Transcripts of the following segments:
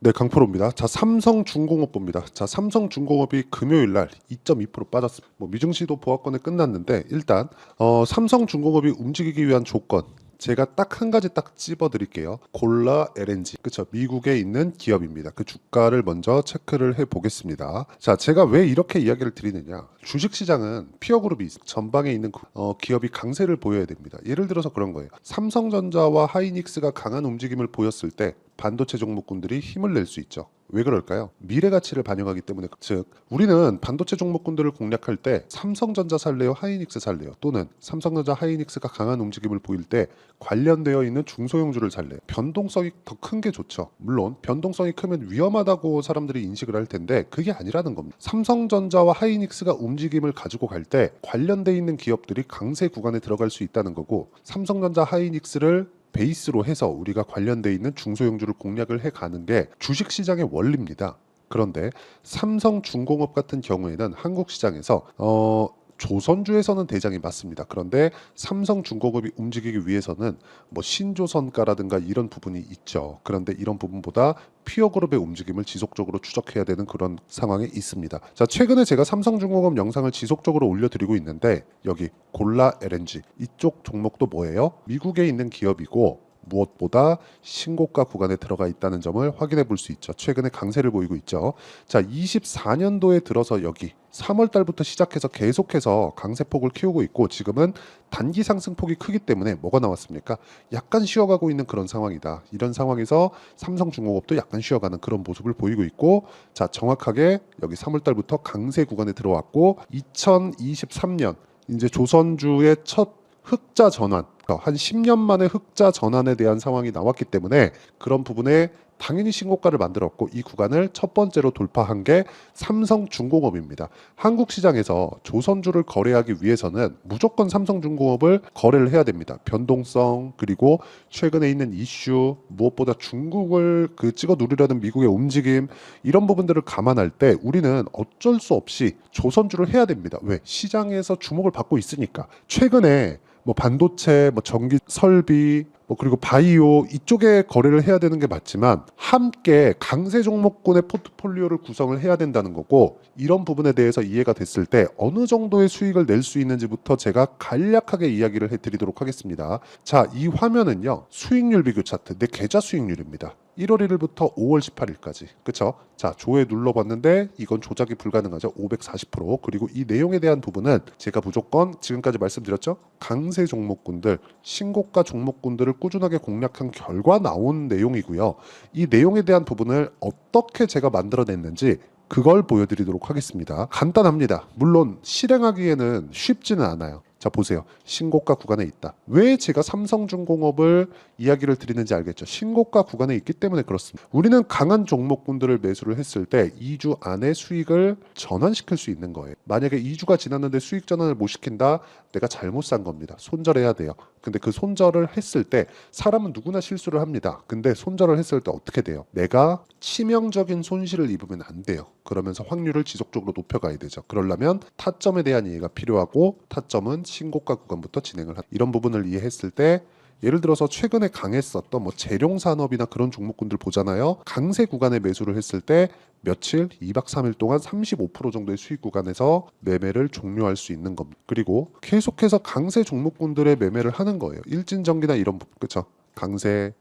네, 강프로입니다. 자, 삼성중공업 봅니다. 자, 삼성중공업이 금요일 날 2.2% 빠졌습니다. 뭐 미증시도 보합권에 끝났는데 일단 삼성중공업이 움직이기 위한 조건 제가 딱 한 가지 딱 찝어 드릴게요. 골라 LNG. 그쵸? 미국에 있는 기업입니다. 그 주가를 먼저 체크를 해 보겠습니다. 자, 제가 왜 이렇게 이야기를 드리느냐. 주식시장은 피어그룹이 전방에 있는 기업이 강세를 보여야 됩니다. 예를 들어서 그런 거예요. 삼성전자와 하이닉스가 강한 움직임을 보였을 때 반도체 종목군들이 힘을 낼 수 있죠. 왜 그럴까요? 미래 가치를 반영하기 때문에. 즉 우리는 반도체 종목군들을 공략할 때 삼성전자 살래요, 하이닉스 살래요, 또는 삼성전자 하이닉스가 강한 움직임을 보일 때 관련되어 있는 중소형주를 살래요. 변동성이 더 큰 게 좋죠. 물론 변동성이 크면 위험하다고 사람들이 인식을 할 텐데 그게 아니라는 겁니다. 삼성전자와 하이닉스가 움직임을 가지고 갈 때 관련돼 있는 기업들이 강세 구간에 들어갈 수 있다는 거고, 삼성전자 하이닉스를 베이스로 해서 우리가 관련돼 있는 중소형주를 공략을 해 가는 게 주식시장의 원리입니다. 그런데 삼성중공업 같은 경우에는 한국 시장에서 조선주에서는 대장이 맞습니다. 그런데 삼성중공업이 움직이기 위해서는 뭐 신조선가라든가 이런 부분이 있죠. 그런데 이런 부분보다 피어그룹의 움직임을 지속적으로 추적해야 되는 그런 상황에 있습니다. 자, 최근에 제가 삼성중공업 영상을 지속적으로 올려드리고 있는데 여기 골라 LNG 이쪽 종목도 뭐예요? 미국에 있는 기업이고 무엇보다 신고가 구간에 들어가 있다는 점을 확인해 볼 수 있죠. 최근에 강세를 보이고 있죠. 자, 24년도에 들어서 여기 3월 달부터 시작해서 계속해서 강세폭을 키우고 있고, 지금은 단기 상승폭이 크기 때문에 뭐가 나왔습니까? 약간 쉬어가고 있는 그런 상황이다. 이런 상황에서 삼성중공업도 약간 쉬어가는 그런 모습을 보이고 있고, 자, 정확하게 여기 3월 달부터 강세 구간에 들어왔고 2023년 이제 조선주의 첫 흑자 전환, 한 10년 만에 흑자 전환에 대한 상황이 나왔기 때문에 그런 부분에 당연히 신고가를 만들었고, 이 구간을 첫 번째로 돌파한 게 삼성중공업입니다. 한국 시장에서 조선주를 거래하기 위해서는 무조건 삼성중공업을 거래를 해야 됩니다. 변동성, 그리고 최근에 있는 이슈, 무엇보다 중국을 찍어 누르려는 미국의 움직임, 이런 부분들을 감안할 때 우리는 어쩔 수 없이 조선주를 해야 됩니다. 왜? 시장에서 주목을 받고 있으니까. 최근에 뭐 반도체, 뭐 전기 설비, 뭐 그리고 바이오 이쪽에 거래를 해야 되는 게 맞지만 함께 강세 종목군의 포트폴리오를 구성을 해야 된다는 거고, 이런 부분에 대해서 이해가 됐을 때 어느 정도의 수익을 낼 수 있는지부터 제가 간략하게 이야기를 해드리도록 하겠습니다. 자, 이 화면은요 수익률 비교 차트, 내 계좌 수익률입니다. 1월 1일부터 5월 18일까지. 그쵸? 자, 조회 눌러봤는데 이건 조작이 불가능하죠. 540%. 그리고 이 내용에 대한 부분은 제가 무조건 지금까지 말씀드렸죠. 강세 종목군들, 신고가 종목군들을 꾸준하게 공략한 결과 나온 내용이고요. 이 내용에 대한 부분을 어떻게 제가 만들어냈는지 그걸 보여드리도록 하겠습니다. 간단합니다. 물론 실행하기에는 쉽지는 않아요. 자, 보세요. 신고가 구간에 있다. 왜 제가 삼성중공업을 이야기를 드리는지 알겠죠? 신고가 구간에 있기 때문에 그렇습니다. 우리는 강한 종목군들을 매수를 했을 때 2주 안에 수익을 전환시킬 수 있는 거예요. 만약에 2주가 지났는데 수익 전환을 못 시킨다? 내가 잘못 산 겁니다. 손절해야 돼요. 근데 그 손절을 했을 때 사람은 누구나 실수를 합니다. 근데 손절을 했을 때 어떻게 돼요? 내가 치명적인 손실을 입으면 안 돼요. 그러면서 확률을 지속적으로 높여가야 되죠. 그러려면 타점에 대한 이해가 필요하고, 타점은 신고가 구간부터 진행을 이런 부분을 이해했을 때, 예를 들어서 최근에 강했었던 뭐 재룡 산업이나 그런 종목군들 보잖아요. 강세 구간에 매수를 했을 때 며칠, 2박 3일 동안 35% 정도의 수익 구간에서 매매를 종료할 수 있는 겁니다. 그리고 계속해서 강세 종목군들의 매매를 하는 거예요. 일진전기나 이런 부분, 그렇죠? 강세,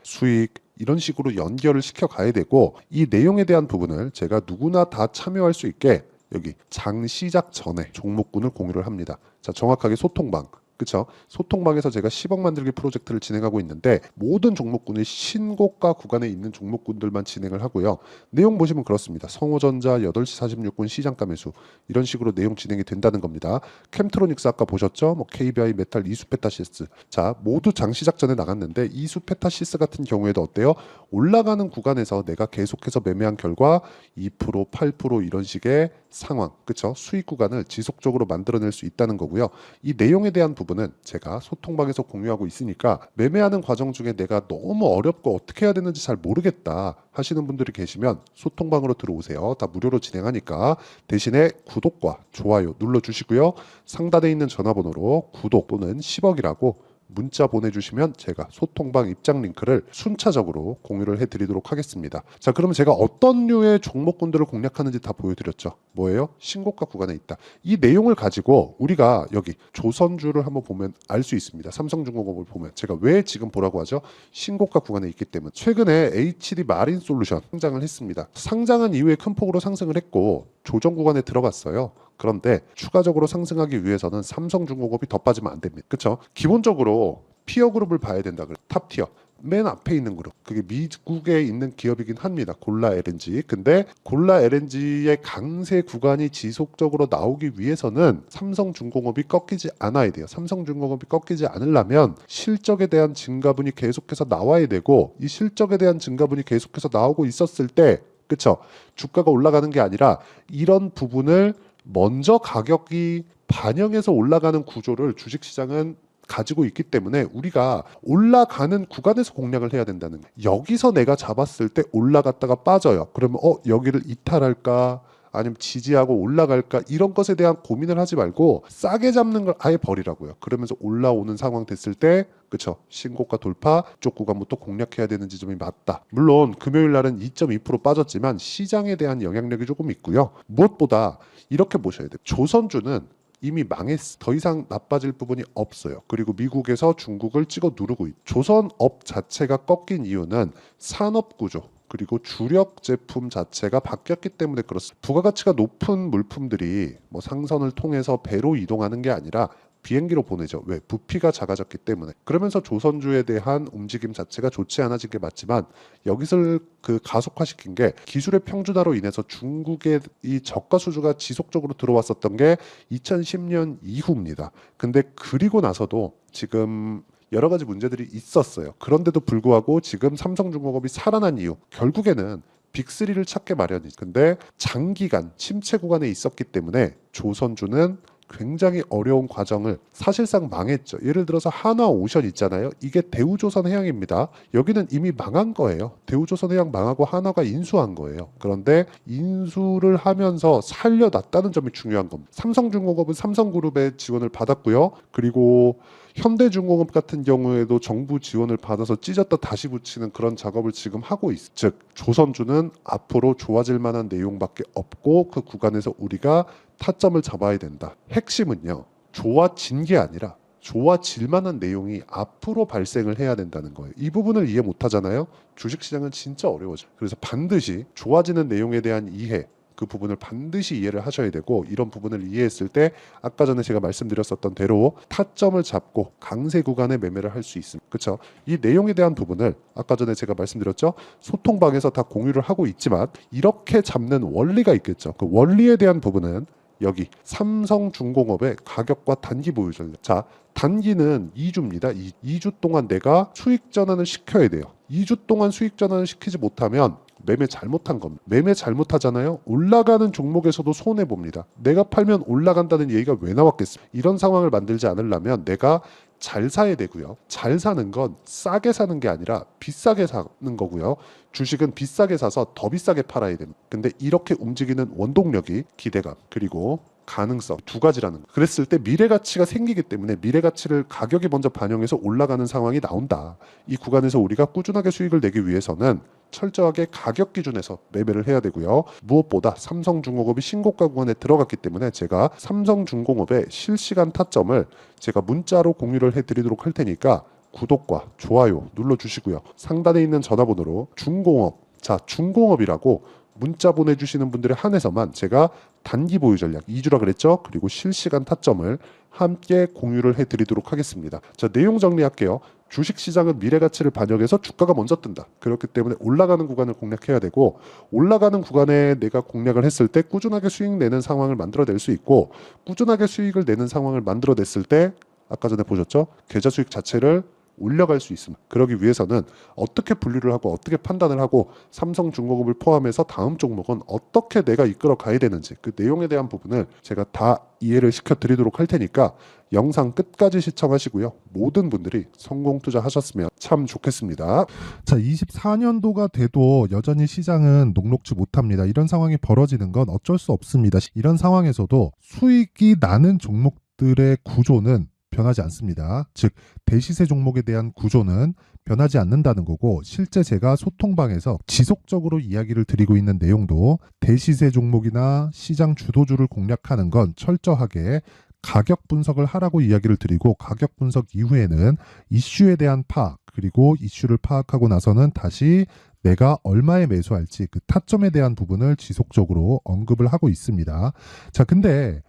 수익 이런 식으로 연결을 시켜 가야 되고, 이 내용에 대한 부분을 제가 누구나 다 참여할 수 있게 여기 장 시작 전에 종목군을 공유를 합니다. 자, 정확하게 소통방, 그쵸? 소통방에서 제가 10억 만들기 프로젝트를 진행하고 있는데 모든 종목군이 신고가 구간에 있는 종목군들만 진행을 하고요. 내용 보시면 그렇습니다. 성호전자 8시 46분 시장가 매수, 이런 식으로 내용 진행이 된다는 겁니다. 캠트로닉스 아까 보셨죠? 뭐 KBI, 메탈, 이수페타시스. 자, 모두 장 시작 전에 나갔는데 이수페타시스 같은 경우에도 어때요? 올라가는 구간에서 내가 계속해서 매매한 결과 2%, 8% 이런 식의 상황, 그쵸? 수익 구간을 지속적으로 만들어낼 수 있다는 거고요. 이 내용에 대한 부분은 제가 소통방에서 공유하고 있으니까 매매하는 과정 중에 내가 너무 어렵고 어떻게 해야 되는지 잘 모르겠다 하시는 분들이 계시면 소통방으로 들어오세요. 다 무료로 진행하니까. 대신에 구독과 좋아요 눌러주시고요. 상단에 있는 전화번호로 구독 또는 10억이라고 문자 보내주시면 제가 소통방 입장 링크를 순차적으로 공유를 해드리도록 하겠습니다. 자, 그러면 제가 어떤 류의 종목군들을 공략하는지 다 보여드렸죠. 뭐예요? 신고가 구간에 있다. 이 내용을 가지고 우리가 여기 조선주를 한번 보면 알 수 있습니다. 삼성중공업을 보면 제가 왜 지금 보라고 하죠? 신고가 구간에 있기 때문에. 최근에 HD 마린 솔루션 상장을 했습니다. 상장한 이후에 큰 폭으로 상승을 했고 조정 구간에 들어갔어요. 그런데 추가적으로 상승하기 위해서는 삼성중공업이 더 빠지면 안 됩니다. 그렇죠? 기본적으로 피어 그룹을 봐야 된다. 탑 티어. 맨 앞에 있는 그룹. 그게 미국에 있는 기업이긴 합니다. 골라 LNG. 근데 골라 LNG의 강세 구간이 지속적으로 나오기 위해서는 삼성중공업이 꺾이지 않아야 돼요. 삼성중공업이 꺾이지 않으려면 실적에 대한 증가분이 계속해서 나와야 되고 이 실적에 대한 증가분이 계속해서 나오고 있었을 때 그렇죠? 주가가 올라가는 게 아니라 이런 부분을 먼저 가격이 반영해서 올라가는 구조를 주식시장은 가지고 있기 때문에 우리가 올라가는 구간에서 공략을 해야 된다는 거예요. 여기서 내가 잡았을 때 올라갔다가 빠져요. 그러면 여기를 이탈할까? 아니면 지지하고 올라갈까? 이런 것에 대한 고민을 하지 말고 싸게 잡는 걸 아예 버리라고요. 그러면서 올라오는 상황 됐을 때 그쵸? 신고가 돌파 쪽 구간부터 공략해야 되는 지점이 맞다. 물론 금요일 날은 2.2% 빠졌지만 시장에 대한 영향력이 조금 있고요. 무엇보다 이렇게 보셔야 돼요. 조선주는 이미 망했어. 더 이상 나빠질 부분이 없어요. 그리고 미국에서 중국을 찍어 누르고 있죠. 조선업 자체가 꺾인 이유는 산업 구조 그리고 주력 제품 자체가 바뀌었기 때문에 그렇습니다. 부가가치가 높은 물품들이 뭐 상선을 통해서 배로 이동하는 게 아니라 비행기로 보내죠. 왜? 부피가 작아졌기 때문에. 그러면서 조선주에 대한 움직임 자체가 좋지 않아진 게 맞지만 여기서 그 가속화시킨 게 기술의 평준화로 인해서 중국의 이 저가 수주가 지속적으로 들어왔었던 게 2010년 이후입니다. 근데 그리고 나서도 지금 여러 가지 문제들이 있었어요. 그런데도 불구하고 지금 삼성중공업이 살아난 이유 결국에는 빅3를 찾게 마련이죠. 근데 장기간 침체 구간에 있었기 때문에 조선주는 굉장히 어려운 과정을 사실상 망했죠. 예를 들어서 한화오션 있잖아요. 이게 대우조선해양입니다. 여기는 이미 망한 거예요. 대우조선해양 망하고 한화가 인수한 거예요. 그런데 인수를 하면서 살려놨다는 점이 중요한 겁니다. 삼성중공업은 삼성그룹의 지원을 받았고요. 그리고 현대중공업 같은 경우에도 정부 지원을 받아서 찢었다 다시 붙이는 그런 작업을 지금 하고 있어. 즉 조선주는 앞으로 좋아질 만한 내용밖에 없고 그 구간에서 우리가 타점을 잡아야 된다. 핵심은요. 좋아진 게 아니라 좋아질 만한 내용이 앞으로 발생을 해야 된다는 거예요. 이 부분을 이해 못하잖아요. 주식시장은 진짜 어려워져요. 그래서 반드시 좋아지는 내용에 대한 이해 그 부분을 반드시 이해를 하셔야 되고 이런 부분을 이해했을 때 아까 전에 제가 말씀드렸었던 대로 타점을 잡고 강세 구간에 매매를 할 수 있습니다. 그렇죠? 이 내용에 대한 부분을 아까 전에 제가 말씀드렸죠. 소통방에서 다 공유를 하고 있지만 이렇게 잡는 원리가 있겠죠. 그 원리에 대한 부분은 여기 삼성중공업의 가격과 단기 보유 전략. 자, 단기는 2주입니다. 2주 동안 내가 수익 전환을 시켜야 돼요. 2주 동안 수익 전환을 시키지 못하면 매매 잘못한 겁니다. 매매 잘못하잖아요. 올라가는 종목에서도 손해 봅니다. 내가 팔면 올라간다는 얘기가 왜 나왔겠습니까? 이런 상황을 만들지 않으려면 내가 잘 사야 되고요. 잘 사는 건 싸게 사는 게 아니라 비싸게 사는 거고요. 주식은 비싸게 사서 더 비싸게 팔아야 됩니다. 근데 이렇게 움직이는 원동력이 기대감 그리고 가능성 두 가지라는 거. 그랬을 때 미래 가치가 생기기 때문에 미래 가치를 가격이 먼저 반영해서 올라가는 상황이 나온다. 이 구간에서 우리가 꾸준하게 수익을 내기 위해서는 철저하게 가격 기준에서 매매를 해야 되고요. 무엇보다 삼성중공업이 신고가 구간에 들어갔기 때문에 제가 삼성중공업의 실시간 타점을 제가 문자로 공유를 해드리도록 할 테니까 구독과 좋아요 눌러주시고요. 상단에 있는 전화번호로 중공업, 자 중공업이라고 문자 보내주시는 분들에 한해서만 제가 단기 보유 전략 2주라 그랬죠. 그리고 실시간 타점을 함께 공유를 해드리도록 하겠습니다. 자 내용 정리할게요. 주식시장은 미래가치를 반영해서 주가가 먼저 뜬다. 그렇기 때문에 올라가는 구간을 공략해야 되고 올라가는 구간에 내가 공략을 했을 때 꾸준하게 수익 내는 상황을 만들어낼 수 있고 꾸준하게 수익을 내는 상황을 만들어냈을 때 아까 전에 보셨죠? 계좌 수익 자체를 올려갈 수 있습니다. 그러기 위해서는 어떻게 분류를 하고 어떻게 판단을 하고 삼성중공업을 포함해서 다음 종목은 어떻게 내가 이끌어 가야 되는지 그 내용에 대한 부분을 제가 다 이해를 시켜드리도록 할 테니까 영상 끝까지 시청하시고요. 모든 분들이 성공 투자하셨으면 참 좋겠습니다. 자, 24년도가 돼도 여전히 시장은 녹록지 못합니다. 이런 상황이 벌어지는 건 어쩔 수 없습니다. 이런 상황에서도 수익이 나는 종목들의 구조는 변하지 않습니다. 즉 대시세 종목에 대한 구조는 변하지 않는다는 거고, 실제 제가 소통방에서 지속적으로 이야기를 드리고 있는 내용도 대시세 종목이나 시장 주도주를 공략하는 건 철저하게 가격 분석을 하라고 이야기를 드리고, 가격 분석 이후에는 이슈에 대한 파악, 그리고 이슈를 파악하고 나서는 다시 내가 얼마에 매수할지 그 타점에 대한 부분을 지속적으로 언급을 하고 있습니다. 자, 근데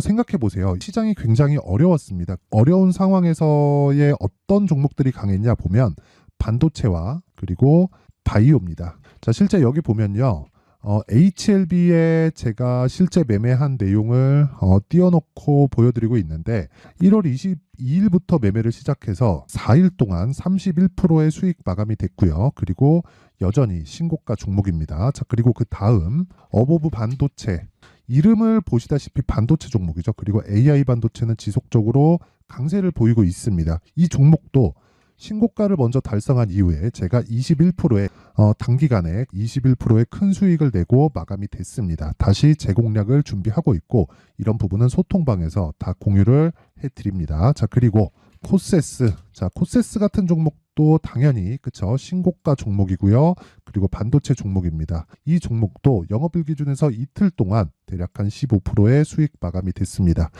생각해 보세요. 시장이 굉장히 어려웠습니다. 어려운 상황에서의 어떤 종목들이 강했냐 보면 반도체와 그리고 바이오입니다. 자, 실제 여기 보면요. HLB에 제가 실제 매매한 내용을 띄워놓고 보여드리고 있는데, 1월 22일부터 매매를 시작해서 4일 동안 31%의 수익 마감이 됐고요. 그리고 여전히 신고가 종목입니다. 자, 그리고 그 다음 어보브 반도체, 이름을 보시다시피 반도체 종목이죠. 그리고 AI 반도체는 지속적으로 강세를 보이고 있습니다. 이 종목도 신고가를 먼저 달성한 이후에 제가 21%의 단기간에 21%의 큰 수익을 내고 마감이 됐습니다. 다시 재공략을 준비하고 있고, 이런 부분은 소통방에서 다 공유를 해드립니다. 자, 그리고 코세스. 자, 코세스 같은 종목도 당연히 그쵸, 신고가 종목이고요. 그리고 반도체 종목입니다. 이 종목도 영업일 기준에서 이틀 동안 대략 한 15%의 수익 마감이 됐습니다.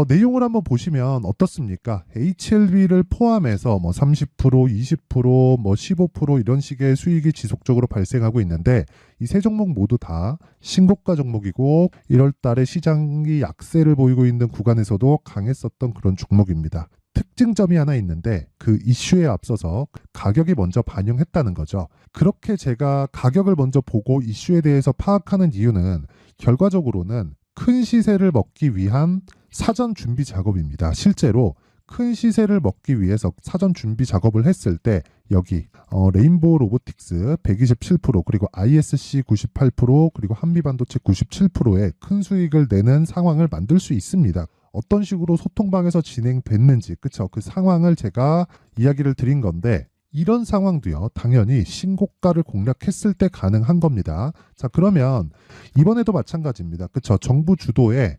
내용을 한번 보시면 어떻습니까? HLB를 포함해서 뭐 30%, 20%, 뭐 15% 이런 식의 수익이 지속적으로 발생하고 있는데, 이 세 종목 모두 다 신고가 종목이고 1월 달에 시장이 약세를 보이고 있는 구간에서도 강했었던 그런 종목입니다. 특징점이 하나 있는데, 그 이슈에 앞서서 가격이 먼저 반영했다는 거죠. 그렇게 제가 가격을 먼저 보고 이슈에 대해서 파악하는 이유는 결과적으로는 큰 시세를 먹기 위한 사전 준비 작업입니다. 실제로 큰 시세를 먹기 위해서 사전 준비 작업을 했을 때 여기 레인보우 로보틱스 127%, 그리고 ISC 98%, 그리고 한미반도체 97%의 큰 수익을 내는 상황을 만들 수 있습니다. 어떤 식으로 소통방에서 진행됐는지, 그쵸? 그 상황을 제가 이야기를 드린 건데, 이런 상황도요, 당연히 신고가를 공략했을 때 가능한 겁니다. 자, 그러면 이번에도 마찬가지입니다. 그쵸? 정부 주도의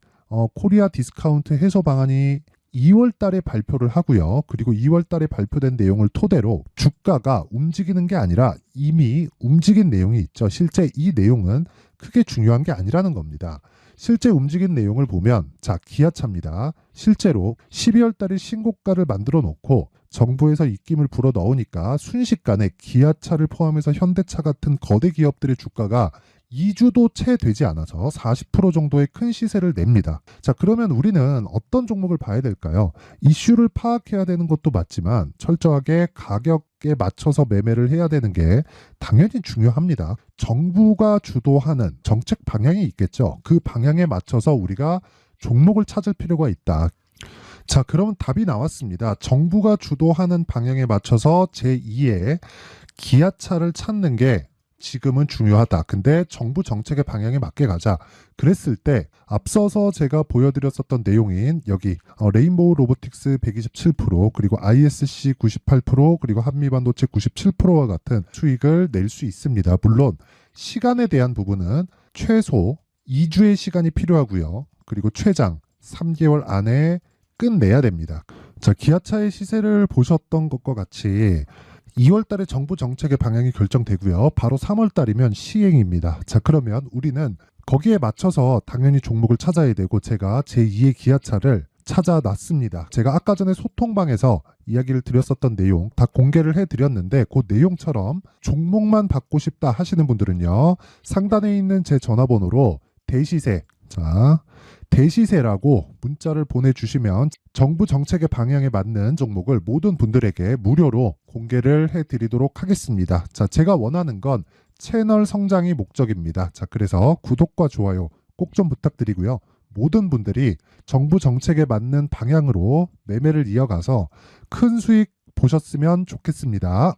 코리아 디스카운트 해소 방안이 2월 달에 발표를 하고요. 그리고 2월 달에 발표된 내용을 토대로 주가가 움직이는 게 아니라 이미 움직인 내용이 있죠. 실제 이 내용은 크게 중요한 게 아니라는 겁니다. 실제 움직인 내용을 보면, 자, 기아차입니다. 실제로 12월 달에 신고가를 만들어 놓고 정부에서 입김을 불어 넣으니까 순식간에 기아차를 포함해서 현대차 같은 거대 기업들의 주가가 2주도 채 되지 않아서 40% 정도의 큰 시세를 냅니다. 자, 그러면 우리는 어떤 종목을 봐야 될까요? 이슈를 파악해야 되는 것도 맞지만 철저하게 가격에 맞춰서 매매를 해야 되는 게 당연히 중요합니다. 정부가 주도하는 정책 방향이 있겠죠. 그 방향에 맞춰서 우리가 종목을 찾을 필요가 있다. 자, 그러면 답이 나왔습니다. 정부가 주도하는 방향에 맞춰서 제2의 기아차를 찾는 게 지금은 중요하다. 근데 정부 정책의 방향에 맞게 가자. 그랬을 때 앞서서 제가 보여드렸었던 내용인 여기 레인보우 로보틱스 127%, 그리고 ISC 98%, 그리고 한미반도체 97%와 같은 수익을 낼 수 있습니다. 물론 시간에 대한 부분은 최소 2주의 시간이 필요하고요. 그리고 최장 3개월 안에 끝내야 됩니다. 자, 기아차의 시세를 보셨던 것과 같이 2월 달에 정부 정책의 방향이 결정되고요. 바로 3월 달이면 시행입니다. 자, 그러면 우리는 거기에 맞춰서 당연히 종목을 찾아야 되고, 제가 제2의 기아차를 찾아놨습니다. 제가 아까 전에 소통방에서 이야기를 드렸었던 내용 다 공개를 해드렸는데, 그 내용처럼 종목만 받고 싶다 하시는 분들은요, 상단에 있는 제 전화번호로 대시세, 자, 대시세라고 문자를 보내주시면 정부 정책의 방향에 맞는 종목을 모든 분들에게 무료로 공개를 해드리도록 하겠습니다. 자, 제가 원하는 건 채널 성장이 목적입니다. 자, 그래서 구독과 좋아요 꼭 좀 부탁드리고요. 모든 분들이 정부 정책에 맞는 방향으로 매매를 이어가서 큰 수익 보셨으면 좋겠습니다.